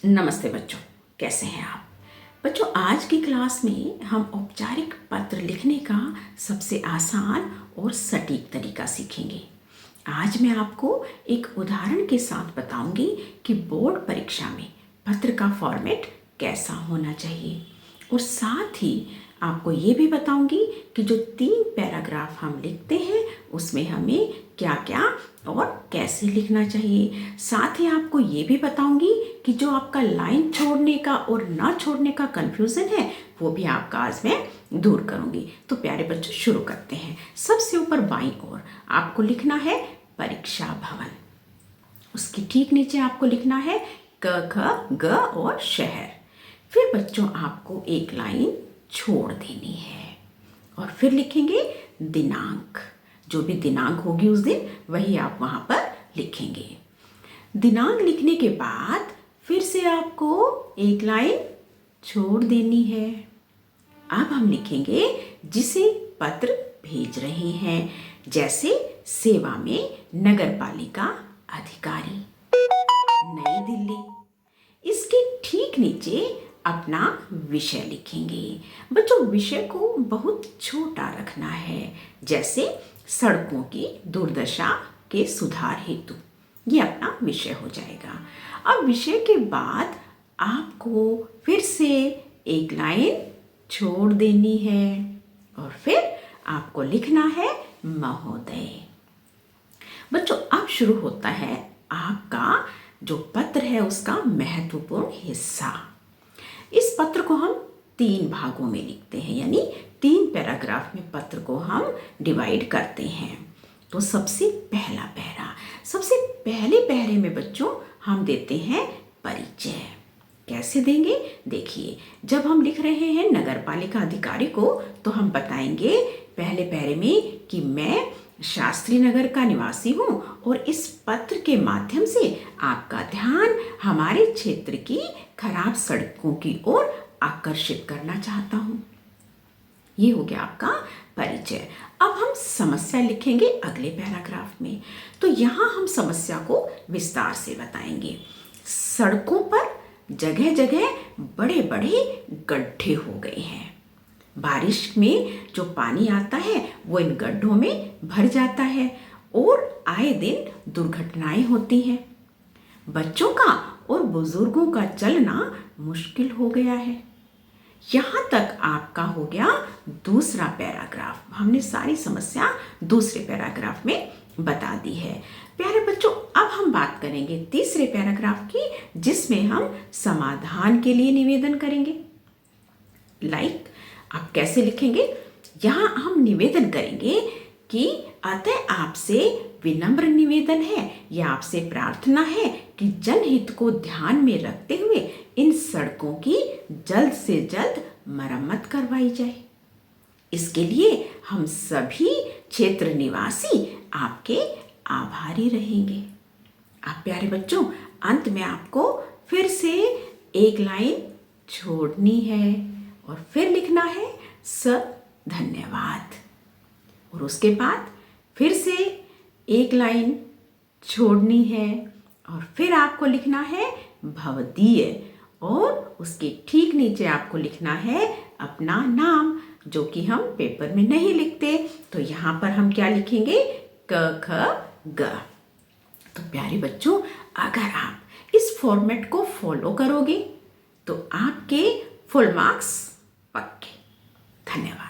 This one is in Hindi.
नमस्ते बच्चों, कैसे हैं आप? बच्चों, आज की क्लास में हम औपचारिक पत्र लिखने का सबसे आसान और सटीक तरीका सीखेंगे। आज मैं आपको एक उदाहरण के साथ बताऊंगी कि बोर्ड परीक्षा में पत्र का फॉर्मेट कैसा होना चाहिए और साथ ही आपको ये भी बताऊंगी कि जो 3 पैराग्राफ हम लिखते हैं उसमें हमें क्या क्या और कैसे लिखना चाहिए। साथ ही आपको ये भी बताऊंगी कि जो आपका लाइन छोड़ने का और ना छोड़ने का कंफ्यूजन है वो भी आपका आज मैं दूर करूंगी। तो प्यारे बच्चों, शुरू करते हैं। सबसे ऊपर बाईं ओर आपको लिखना है परीक्षा भवन। उसके ठीक नीचे आपको लिखना है क ख ग और शहर। फिर बच्चों आपको एक लाइन छोड़ देनी है और फिर लिखेंगे दिनांक। जो भी दिनांक होगी उस दिन वही आप वहां पर लिखेंगे। दिनांक लिखने के बाद फिर से आपको एक लाइन छोड़ देनी है। अब हम लिखेंगे जिसे पत्र भेज रहे हैं, जैसे सेवा में नगर पालिका अधिकारी, नई दिल्ली। इसके ठीक नीचे अपना विषय लिखेंगे। बच्चों, विषय को बहुत छोटा रखना है, जैसे सड़कों की दुर्दशा के सुधार हेतु। ये अपना विषय हो जाएगा। अब विषय के बाद आपको फिर से एक लाइन छोड़ देनी है और फिर आपको लिखना है महोदय। बच्चों, अब शुरू होता है आपका जो पत्र है उसका महत्वपूर्ण हिस्सा। इस पत्र को हम 3 भागों में लिखते हैं, यानी 3 पैराग्राफ में पत्र को हम डिवाइड करते हैं। तो सबसे पहले पैरे में बच्चों हम देते हैं परिचय। कैसे देंगे? देखिए, जब हम लिख रहे हैं नगर पालिका अधिकारी को तो हम बताएंगे पहले पैरे में कि मैं शास्त्री नगर का निवासी हूँ और इस पत्र के माध्यम से आपका ध्यान हमारे क्षेत्र की खराब सड़कों की ओर आकर्षित करना चाहता हूँ। ये हो गया आपका परिचय। अब हम समस्या लिखेंगे अगले पैराग्राफ में। तो यहाँ हम समस्या को विस्तार से बताएंगे। सड़कों पर जगह जगह बड़े बड़े गड्ढे हो गए हैं। बारिश में जो पानी आता है वो इन गड्ढों में भर जाता है और आए दिन दुर्घटनाएं होती हैं। बच्चों का और बुजुर्गों का चलना मुश्किल हो गया है। यहाँ तक आपका हो गया दूसरा पैराग्राफ। हमने सारी समस्या दूसरे पैराग्राफ में बता दी है। प्यारे बच्चों, अब हम बात करेंगे तीसरे पैराग्राफ की, जिसमें हम समाधान के लिए निवेदन करेंगे। आप कैसे लिखेंगे? यहाँ हम निवेदन करेंगे कि अतः आपसे विनम्र निवेदन है या आपसे प्रार्थना है कि जनहित को ध्यान में रखते हुए इन सड़कों की जल्द से जल्द मरम्मत करवाई जाए। इसके लिए हम सभी क्षेत्र निवासी आपके आभारी रहेंगे। आप प्यारे बच्चों, अंत में आपको फिर से एक लाइन छोड़नी है और फिर लिखना है धन्यवाद। और उसके बाद फिर से एक लाइन छोड़नी है और फिर आपको लिखना है भवदीय और उसके ठीक नीचे आपको लिखना है अपना नाम, जो कि हम पेपर में नहीं लिखते। तो यहाँ पर हम क्या लिखेंगे? क ख ग। तो प्यारे बच्चों, अगर आप इस फॉर्मेट को फॉलो करोगे तो आपके फुल मार्क्स पक्के। धन्यवाद।